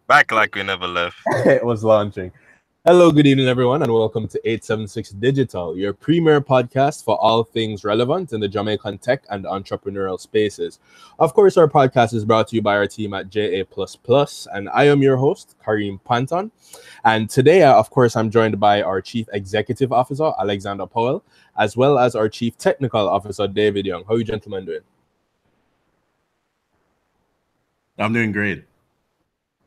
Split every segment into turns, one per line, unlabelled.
Back like we never left.
It was launching. Hello, good evening, everyone, and welcome to 876 Digital, your premier podcast for all things relevant in the Jamaican tech and entrepreneurial spaces. Of course, our podcast is brought to you by our team at JA++, and I am your host, Kareem Panton. And today, of course, I'm joined by our Chief Executive Officer, Alexander Powell, as well as our Chief Technical Officer, David Young. How are you gentlemen doing?
I'm doing great.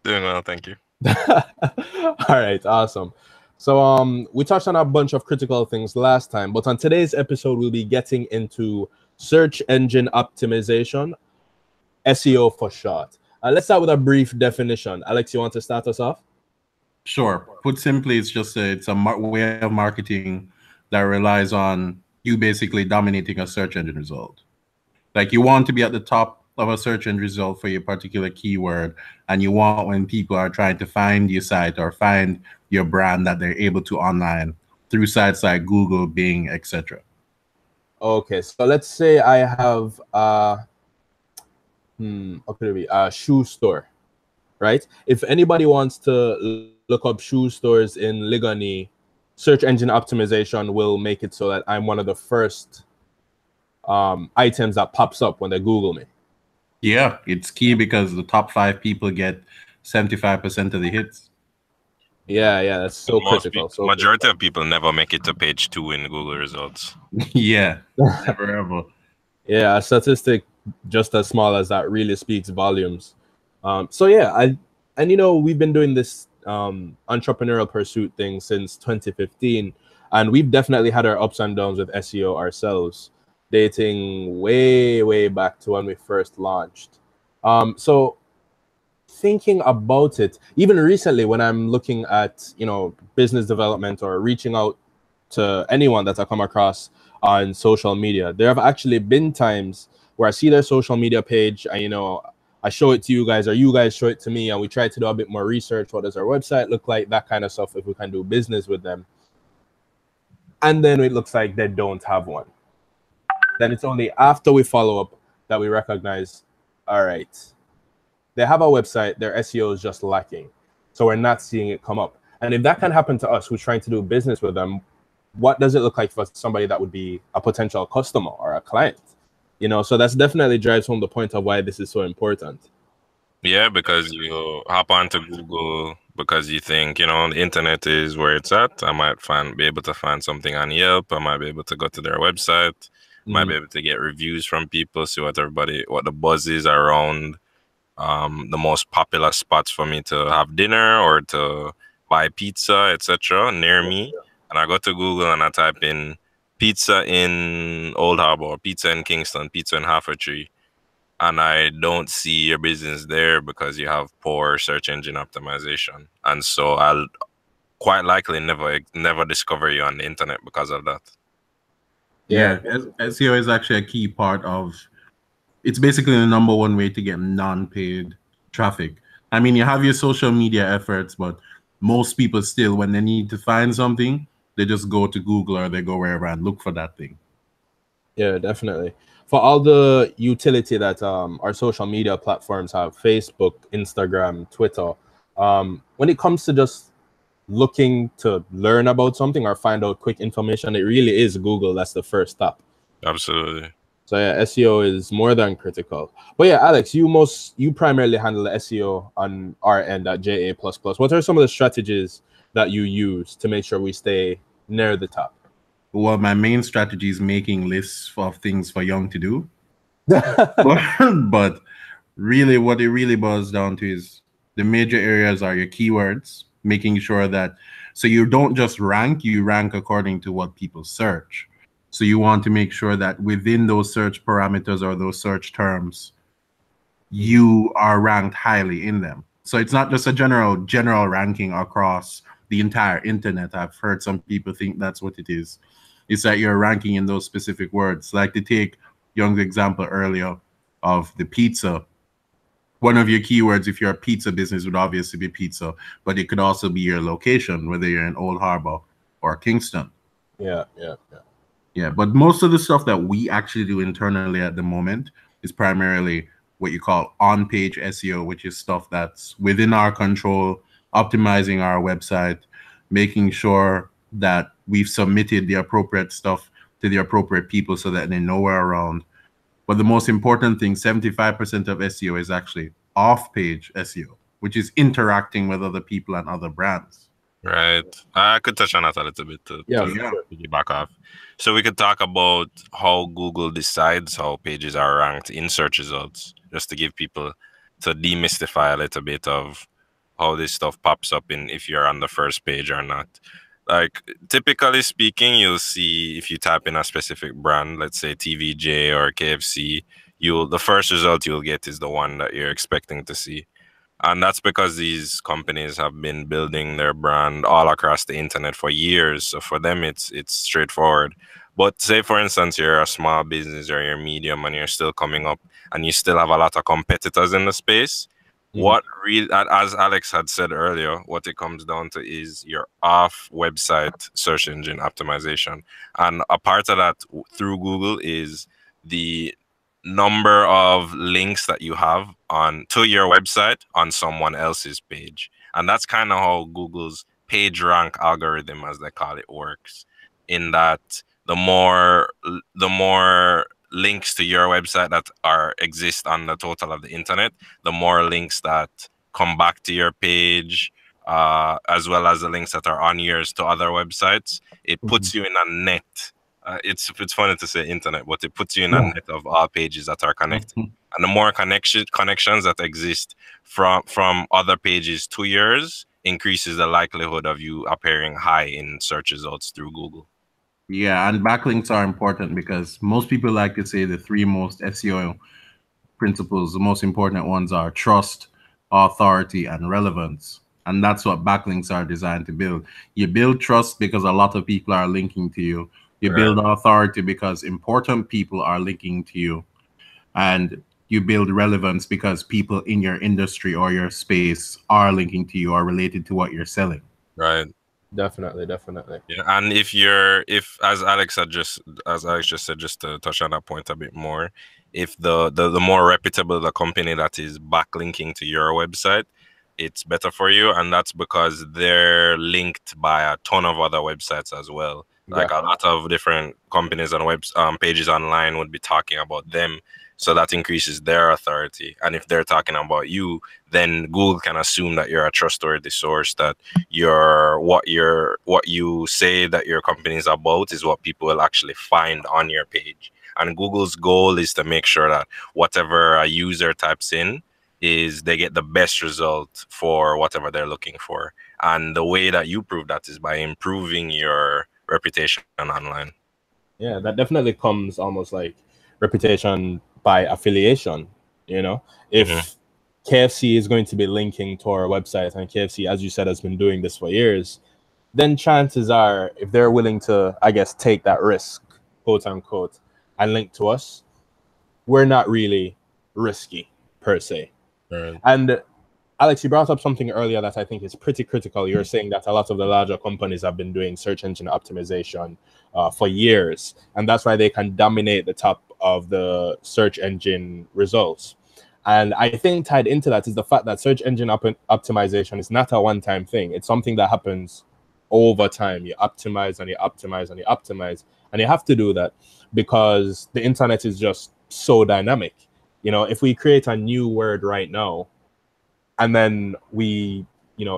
Doing well, thank you.
All right, awesome. So we touched on a bunch of critical things last time, but on today's episode, we'll be getting into search engine optimization, SEO for short. Let's start with a brief definition. Alex, you want to start us off?
Sure. Put simply, it's a way of marketing that relies on you basically dominating a search engine result. Like you want to be at the top of a search engine result for your particular keyword, and you want when people are trying to find your site or find your brand that they're able to online through sites like Google, Bing, etc.
Okay, so let's say I have what could it be? A shoe store, right? If anybody wants to look up shoe stores in Ligoni, search engine optimization will make it so that I'm one of the first items that pops up when they Google me.
Yeah, it's key because the top 5 people get 75% of the hits.
Yeah, that's so critical.
So majority of people never make it to page 2 in Google results.
Yeah, never ever.
Yeah, a statistic just as small as that really speaks volumes. We've been doing this entrepreneurial pursuit thing since 2015, and we've definitely had our ups and downs with SEO ourselves, dating way back to when we first launched. So thinking about it, even recently when I'm looking at, business development or reaching out to anyone that I come across on social media, there have actually been times where I see their social media page and, I show it to you guys or you guys show it to me and we try to do a bit more research. What does our website look like? That kind of stuff, if we can do business with them. And then it looks like they don't have one. Then it's only after we follow up that we recognize, all right, they have a website, their SEO is just lacking. So we're not seeing it come up. And if that can happen to us who's trying to do business with them, what does it look like for somebody that would be a potential customer or a client? So that's definitely drives home the point of why this is so important.
Yeah, because you hop onto Google because you think, the internet is where it's at. I might be able to find something on Yelp. I might be able to go to their website. Might be able to get reviews from people, see what the buzz is around the most popular spots for me to have dinner or to buy pizza, etc. near me. And I go to Google and I type in pizza in Old Harbor, pizza in Kingston, pizza in Half-a-Tree, and I don't see your business there because you have poor search engine optimization. And so I'll quite likely never discover you on the internet because of that.
Yeah, SEO is actually a key part of, it's basically the number one way to get non-paid traffic. I mean, you have your social media efforts, but most people still, when they need to find something, they just go to Google or they go wherever and look for that thing.
Yeah, definitely. For all the utility that our social media platforms have, Facebook, Instagram, Twitter, when it comes to just looking to learn about something or find out quick information, it really is Google that's the first stop.
Absolutely.
So yeah, SEO is more than critical. But yeah, Alex, you primarily handle the SEO on our end at JA++. What are some of the strategies that you use to make sure we stay near the top?
Well, my main strategy is making lists of things for Young to do. But really what it really boils down to is the major areas are your keywords, making sure that, so you don't just rank, you rank according to what people search. So you want to make sure that within those search parameters or those search terms, you are ranked highly in them. So it's not just a general ranking across the entire internet. I've heard some people think that's what it is. It's that you're ranking in those specific words. Like to take Young's example earlier of the pizza. One of your keywords, if you're a pizza business, would obviously be pizza, but it could also be your location, whether you're in Old Harbor or Kingston.
Yeah.
But most of the stuff that we actually do internally at the moment is primarily what you call on-page SEO, which is stuff that's within our control, optimizing our website, making sure that we've submitted the appropriate stuff to the appropriate people so that they know we're around. But the most important thing, 75% of SEO is actually off-page SEO, which is interacting with other people and other brands.
Right. I could touch on that a little bit to piggyback off. So we could talk about how Google decides how pages are ranked in search results, just to give people, to demystify a little bit of how this stuff pops up in if you're on the first page or not. Like, typically speaking, you'll see if you type in a specific brand, let's say TVJ or KFC, the first result you'll get is the one that you're expecting to see. And that's because these companies have been building their brand all across the internet for years. So for them, it's straightforward. But say, for instance, you're a small business or you're medium and you're still coming up and you still have a lot of competitors in the space. What really, as Alex had said earlier, what it comes down to is your off-website search engine optimization. And a part of that through Google is the number of links that you have to your website on someone else's page. And that's kind of how Google's page rank algorithm, as they call it, works, in that the more links to your website that exist on the total of the internet, the more links that come back to your page, as well as the links that are on yours to other websites. It puts you in a net. It's funny to say internet, but it puts you in a net of all pages that are connected. And the more connections that exist from other pages to yours increases the likelihood of you appearing high in search results through Google.
Yeah, and backlinks are important because most people like to say the three most SEO principles, the most important ones are trust, authority, and relevance. And that's what backlinks are designed to build. You build trust because a lot of people are linking to you. You build authority because important people are linking to you. And you build relevance because people in your industry or your space are linking to you or related to what you're selling.
Right.
Definitely.
Yeah, and if as Alex just said, just to touch on that point a bit more, if the more reputable the company that is backlinking to your website, it's better for you, and that's because they're linked by a ton of other websites as well. Like a lot of different companies and pages online would be talking about them. So that increases their authority. And if they're talking about you, then Google can assume that you're a trustworthy source, that what you say that your company is about is what people will actually find on your page. And Google's goal is to make sure that whatever a user types in is they get the best result for whatever they're looking for. And the way that you prove that is by improving your reputation online.
Yeah, that definitely comes almost like reputation by affiliation. You know, if KFC is going to be linking to our website, and KFC, as you said, has been doing this for years, then chances are, if they're willing to, I guess, take that risk, quote unquote, and link to us, we're not really risky per se.
Right.
And Alex, you brought up something earlier that I think is pretty critical. You're saying that a lot of the larger companies have been doing search engine optimization for years, and that's why they can dominate the top of the search engine results. And I think tied into that is the fact that search engine optimization is not a one-time thing. It's something that happens over time. You optimize and you optimize and you optimize, and you have to do that because the internet is just so dynamic. You know, if we create a new word right now, and then we,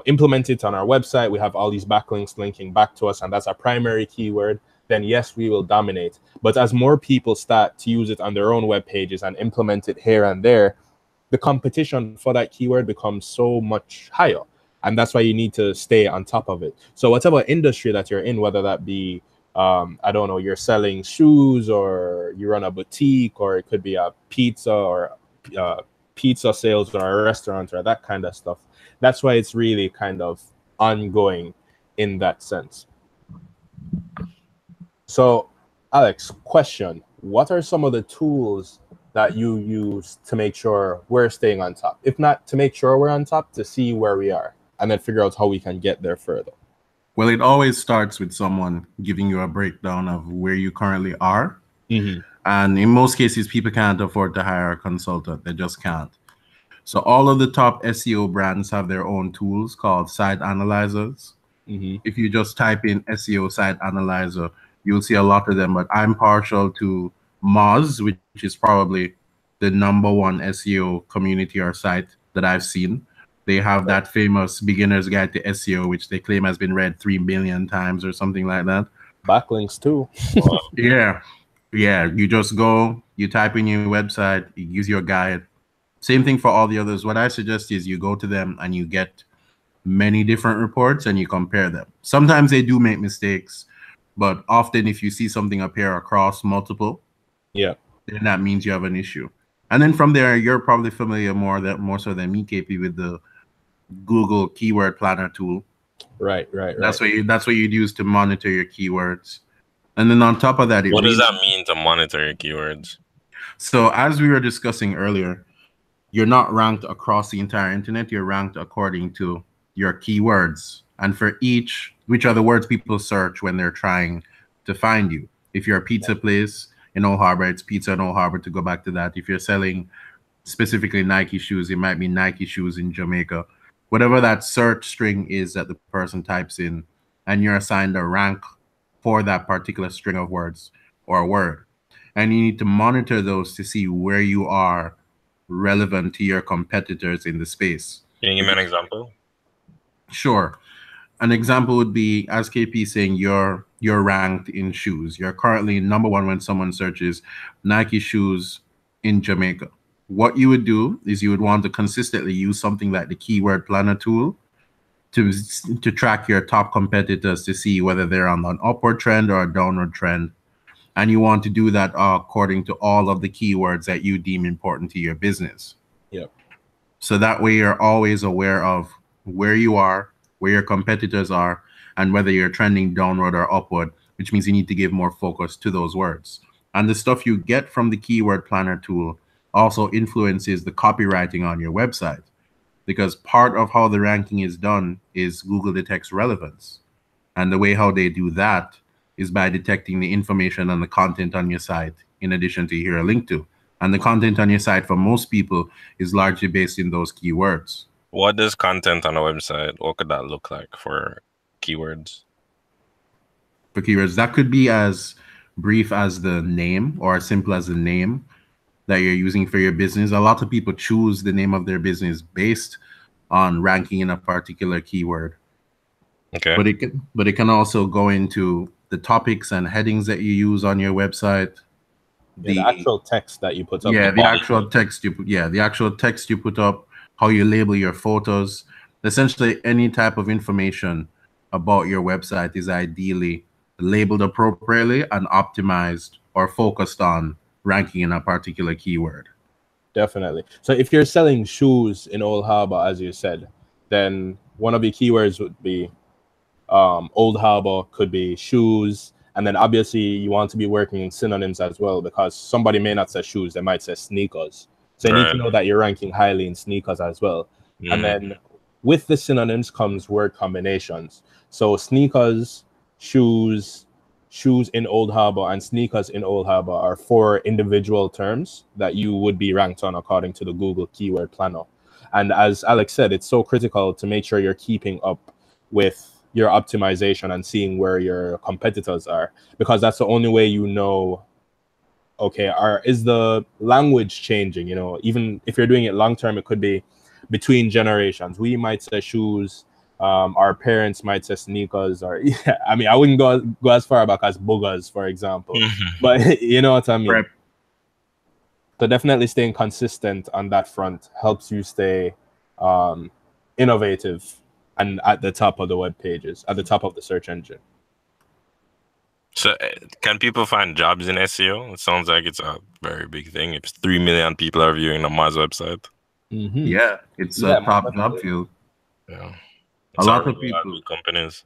implement it on our website, we have all these backlinks linking back to us, and that's our primary keyword, then yes, we will dominate. But as more people start to use it on their own web pages and implement it here and there, the competition for that keyword becomes so much higher. And that's why you need to stay on top of it. So whatever industry that you're in, whether that be, I don't know, you're selling shoes, or you run a boutique, or it could be a pizza or pizza sales, or a restaurant, or that kind of stuff. That's why it's really kind of ongoing in that sense. So, Alex, question: what are some of the tools that you use to make sure we're staying on top? If not to make sure we're on top, to see where we are and then figure out how we can get there further.
Well, it always starts with someone giving you a breakdown of where you currently are And in most cases, people can't afford to hire a consultant. They just can't. So all of the top SEO brands have their own tools called site analyzers. If you just type in SEO site analyzer, you'll see a lot of them. But I'm partial to Moz, which is probably the #1 SEO community or site that I've seen. They have that famous Beginner's Guide to SEO, which they claim has been read 3 million times or something like that.
Backlinks too.
Yeah. You just go, you type in your website, you use your guide. Same thing for all the others. What I suggest is you go to them and you get many different reports and you compare them. Sometimes they do make mistakes, but often if you see something appear across multiple, then that means you have an issue. And then from there, you're probably familiar more so than me, KP, with the Google Keyword Planner tool.
Right.
That's what you'd use to monitor your keywords. And then on top of that,
what does that mean to monitor your keywords?
So as we were discussing earlier, you're not ranked across the entire internet. You're ranked according to your keywords. And for each, which are the words people search when they're trying to find you. If you're a pizza place in Old Harbor, it's pizza in Old Harbor, to go back to that. If you're selling specifically Nike shoes, it might be Nike shoes in Jamaica. Whatever that search string is that the person types in, and you're assigned a rank for that particular string of words or word. And you need to monitor those to see where you are relevant to your competitors in the space.
Can you give me an example?
Sure. An example would be, as KP saying, you're ranked in shoes. You're currently #1 when someone searches Nike shoes in Jamaica. What you would do is you would want to consistently use something like the Keyword Planner tool to track your top competitors to see whether they're on an upward trend or a downward trend. And you want to do that according to all of the keywords that you deem important to your business. So that way you're always aware of where you are, where your competitors are, and whether you're trending downward or upward, which means you need to give more focus to those words. And the stuff you get from the Keyword Planner tool also influences the copywriting on your website, because part of how the ranking is done is Google detects relevance. And the way how they do that is by detecting the information and the content on your site, in addition to here a link to. And the content on your site for most people is largely based in those keywords.
What does content on a website, what could that look like for keywords?
For keywords, that could be as brief as the name or as simple as the name that you're using for your business. A lot of people choose the name of their business based on ranking in a particular keyword.
Okay.
But it can also go into the topics and headings that you use on your website.
The actual text that you put up.
Yeah, the actual text you put. Yeah, the actual text you put up. How you label your photos. Essentially, any type of information about your website is ideally labeled appropriately and optimized or focused on ranking in a particular keyword.
Definitely. So if you're selling shoes in Old Harbor, as you said, then one of the keywords would be Old Harbor, could be shoes. And then obviously you want to be working in synonyms as well, because somebody may not say shoes, they might say sneakers. So you need to know that you're ranking highly in sneakers as well. And then with the synonyms comes word combinations. So sneakers, shoes in Old Harbor, and sneakers in Old Harbor are 4 individual terms that you would be ranked on according to the Google Keyword Planner. And as Alex said, it's so critical to make sure you're keeping up with your optimization and seeing where your competitors are, because that's the only way you know, okay, is the language changing? You know, even if you're doing it long term, it could be between generations. We might say shoes, our parents might say sneakers, or I mean, I wouldn't go as far back as boogers, for example, but you know what I mean. Right. So definitely staying consistent on that front helps you stay innovative and at the top of the web pages, at the top of the search engine.
So can people find jobs in SEO? It sounds like it's a very big thing. If 3 million people are viewing the Moz website.
Yeah, it's a top job field.
Yeah.
A lot of people.
Companies.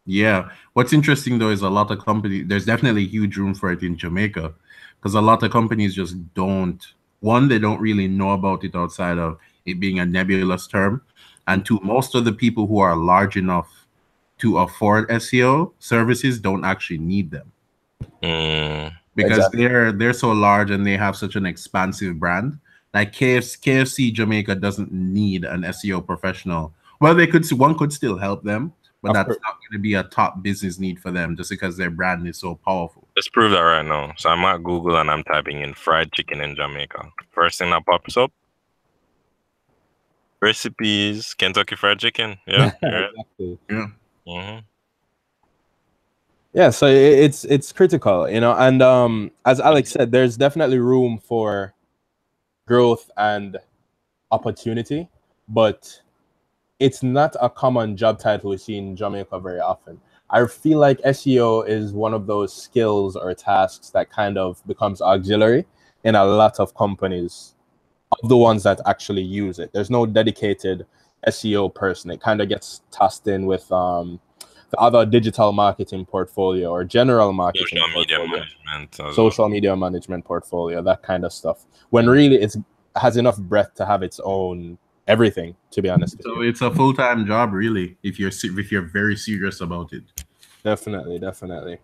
Yeah. What's interesting, though, is a lot of companies, there's definitely huge room for it in Jamaica, because a lot of companies just don't, one, they don't really know about it outside of it being a nebulous term. And two, most of the people who are large enough to afford SEO services don't actually need them. because
Exactly.
they're so large and they have such an expansive brand. Like KFC Jamaica doesn't need an SEO professional. Well, one could still help them, but
Of
that's
course.
not going to be a top business need for them just because their brand is so powerful.
Let's prove that right now. So I'm at Google and I'm typing in fried chicken in Jamaica. First thing that pops up, recipes, Kentucky Fried Chicken. Yeah.
Exactly.
Yeah.
Mm-hmm.
Yeah, so it's critical, you know, and as Alex said, there's definitely room for growth and opportunity, but it's not a common job title we see in Jamaica very often. I feel like SEO is one of those skills or tasks that kind of becomes auxiliary in a lot of companies, of the ones that actually use it. There's no dedicated SEO person. It kind of gets tossed in with the other digital marketing portfolio or general marketing
Social media
portfolio,
management. As
social media management portfolio, that kind of stuff. When really it has enough breadth to have its own everything, to be honest with
So
you.
it's a full-time job, really, if you're very serious about it.
Definitely, definitely.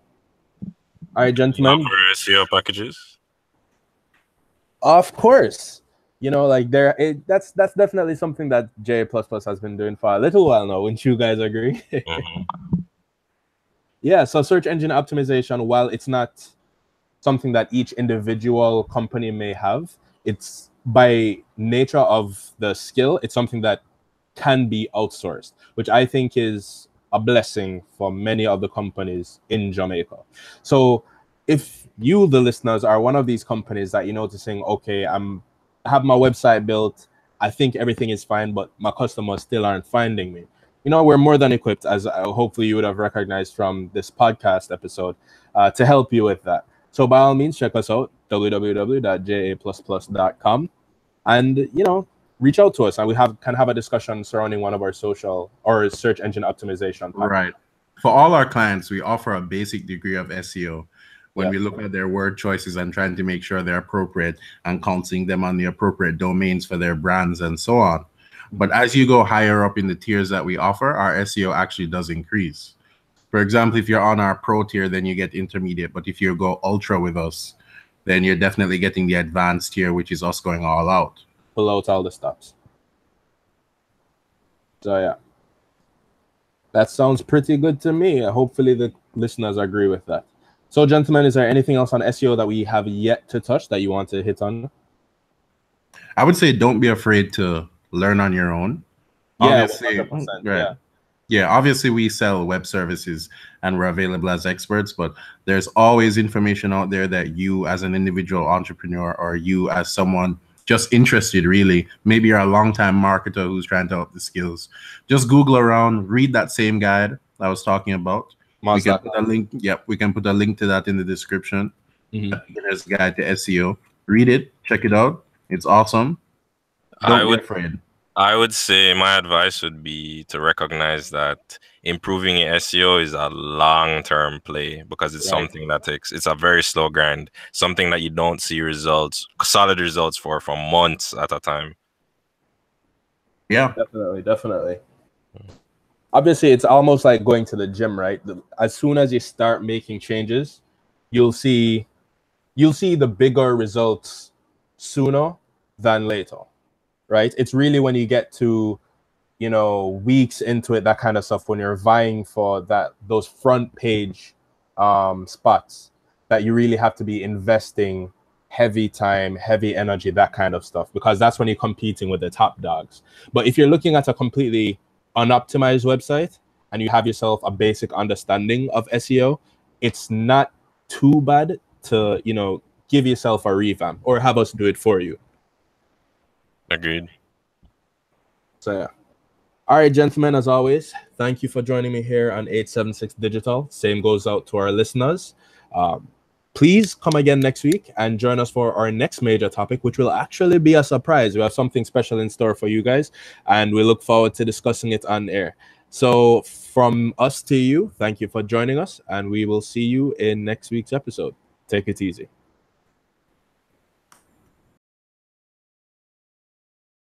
All right,
well.
gentlemen.
For SEO packages.
Of course, you know, like that's definitely something that J++ has been doing for a little while now. Wouldn't you guys agree?
Mm-hmm.
Yeah. So search engine optimization, while it's not something that each individual company may have, it's by nature of the skill, it's something that can be outsourced, which I think is a blessing for many of the companies in Jamaica. So if you, the listeners, are one of these companies that you're noticing, okay, I have my website built, I think everything is fine, but my customers still aren't finding me. You know, we're more than equipped, as hopefully you would have recognized from this podcast episode, to help you with that. So by all means, check us out, www.ja++.com, and, you know, reach out to us and we can have a discussion surrounding one of our social or search engine optimization packages.
Right. For all our clients, we offer a basic degree of SEO when we look at their word choices and trying to make sure they're appropriate and counseling them on the appropriate domains for their brands and so on. But as you go higher up in the tiers that we offer, our SEO actually does increase. For example, if you're on our pro tier, then you get intermediate. But if you go ultra with us, then you're definitely getting the advanced tier, which is us going all out.
Pull out all the stops. So yeah, that sounds pretty good to me. Hopefully the listeners agree with that. So gentlemen, is there anything else on SEO that we have yet to touch that you want to hit on?
I would say don't be afraid to learn on your own.
Yeah,
Obviously,
100%,
right. Yeah, obviously we sell web services and we're available as experts, but there's always information out there that you as an individual entrepreneur or you as someone just interested, really, maybe you're a long-time marketer who's trying to up the skills, just Google around, read that same guide I was talking about. We can put a link. Yep, we can put a link to that in the description. Beginner's Guide to SEO. Read it, check it out. It's awesome. Don't be afraid.
I would say my advice would be to recognize that improving your SEO is a long-term play because it's something that it's a very slow grind, something that you don't see solid results for months at a time.
Yeah,
definitely. Obviously, it's almost like going to the gym, right? As soon as you start making changes, you'll see the bigger results sooner than later, right? It's really when you get to, you know, weeks into it, that kind of stuff, when you're vying for those front page spots, that you really have to be investing heavy time, heavy energy, that kind of stuff, because that's when you're competing with the top dogs. But if you're looking at a completely unoptimized website and you have yourself a basic understanding of SEO, it's not too bad to, you know, give yourself a revamp or have us do it for you.
Agreed.
So yeah. All right, gentlemen, as always, thank you for joining me here on 876 Digital. Same goes out to our listeners. Please come again next week and join us for our next major topic, which will actually be a surprise. We have something special in store for you guys, and we look forward to discussing it on air. So from us to you, thank you for joining us, and we will see you in next week's episode. Take it easy.